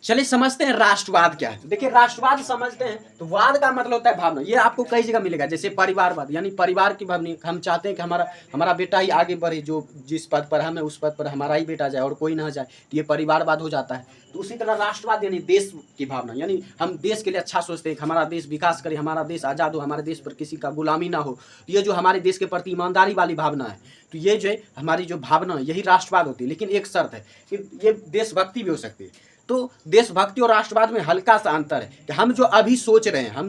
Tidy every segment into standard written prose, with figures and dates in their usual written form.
चलिए समझते हैं राष्ट्रवाद क्या है। तो देखिए राष्ट्रवाद समझते हैं तो वाद का मतलब होता है भावना। ये आपको कई जगह मिलेगा, जैसे परिवारवाद यानी परिवार की भावना। हम चाहते हैं कि हमारा हमारा बेटा ही आगे बढ़े, जो जिस पद पर हम है उस पद पर हमारा ही बेटा जाए और कोई ना जाए, तो ये परिवारवाद हो जाता है। तो उसी तरह राष्ट्रवाद यानी देश की भावना, यानी हम देश के लिए अच्छा सोचते हैं कि हमारा देश विकास करे, हमारा देश आज़ाद हो, हमारे देश पर किसी का गुलामी ना हो। तो ये जो हमारे देश के प्रति ईमानदारी वाली भावना है, तो ये जो है हमारी जो भावना है यही राष्ट्रवाद होती है। लेकिन एक शर्त है कि ये देशभक्ति भी हो सकती है। तो देशभक्ति और राष्ट्रवाद में हल्का सा अंतर है कि हम जो अभी सोच रहे हैं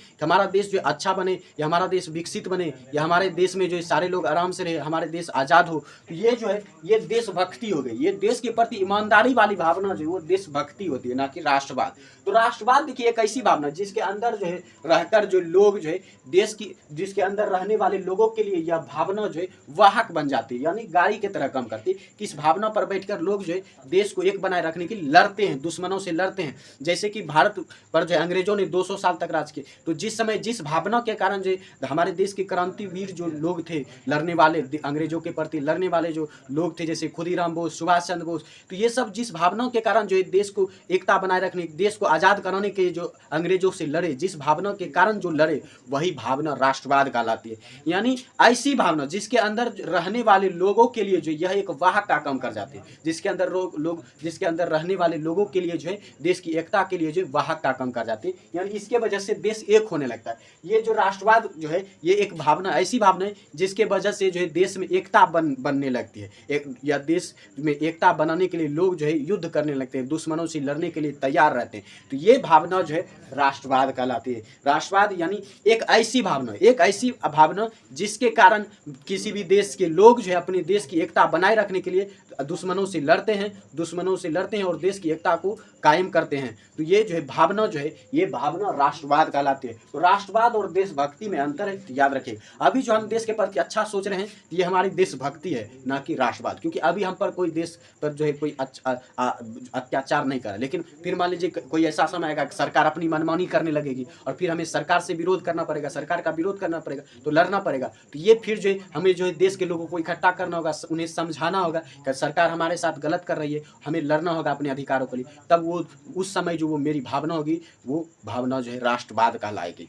कि हमारा देश जो अच्छा बने या हमारा देश विकसित बने या हमारे देश में जो सारे लोग आराम से रहे, हमारे देश आज़ाद हो, तो ये जो है ये देशभक्ति हो गई। ये देश के प्रति ईमानदारी वाली भावना जो है वो देशभक्ति होती है, ना कि राष्ट्रवाद। तो राष्ट्रवाद देखिए एक ऐसी भावना जिसके अंदर जो है रहकर जो लोग जो है देश की, जिसके अंदर रहने वाले लोगों के लिए यह भावना जो है वाहक बन जाती है, यानी गाड़ी की तरह काम करती है कि इस भावना पर बैठकर लोग जो है देश को एक बनाए रखने लड़ते हैं, दुश्मनों से लड़ते हैं। जैसे कि भारत पर जो अंग्रेजों ने 200 साल तक राज किए, तो जिस समय जिस भावना के कारण जो हमारे देश के क्रांतिवीर जो लोग थे, लड़ने वाले अंग्रेजों के प्रति लड़ने वाले जो लोग थे, जैसे खुदीराम बोस, सुभाष चंद्र बोस, तो ये सब जिस भावना के कारण जो देश को एकता बनाए रखने, देश को आज़ाद कराने के जो अंग्रेजों से लड़े, जिस भावना के कारण जो लड़े, वही भावना राष्ट्रवाद कहलाती है। यानी ऐसी भावना जिसके अंदर रहने वाले लोगों के लिए जो यह एक वाहक का काम कर जाती है, जिसके अंदर लोग जिसके अंदर रहने वाले लोगों के लिए जो है देश की एकता के लिए जो वाहक का काम कर जाती है, यानी इसके वजह से देश एक होने लगता है। ये जो राष्ट्रवाद जो है ये एक भावना, ऐसी भावना है जिसके वजह से जो है देश में एकता बनने लगती है। या देश में एकता बनाने के लिए लोग जो है युद्ध करने लगते हैं, दुश्मनों से लड़ने के लिए तैयार रहते हैं। तो ये भावना जो है राष्ट्रवाद कहलाती है। राष्ट्रवाद यानी एक ऐसी भावना जिसके कारण किसी भी देश के लोग जो है अपने देश की एकता बनाए रखने के लिए दुश्मनों से लड़ते हैं और देश की एकता को कायम करते हैं। तो ये जो है भावना जो है ये भावना राष्ट्रवाद कहलाती है। तो राष्ट्रवाद और देशभक्ति में अंतर है, तो याद रखिए। अभी जो हम देश के प्रति अच्छा सोच रहे हैं ये हमारी देशभक्ति है, ना कि राष्ट्रवाद, क्योंकि अभी हम पर कोई देश पर जो है कोई अत्याचार नहीं करे। लेकिन फिर मान लीजिए कोई ऐसा समय आएगा कि सरकार अपनी मनमानी करने लगेगी और फिर हमें सरकार से विरोध करना पड़ेगा, सरकार का विरोध करना पड़ेगा, तो लड़ना पड़ेगा। तो ये फिर जो है हमें जो है देश के लोगों को इकट्ठा करना होगा, उन्हें समझाना होगा कि सरकार हमारे साथ गलत कर रही है, हमें लड़ना होगा अपने अधिकारों के लिए। तब वो उस समय जो वो मेरी भावना होगी वो भावना जो है राष्ट्रवाद कहलाएगी।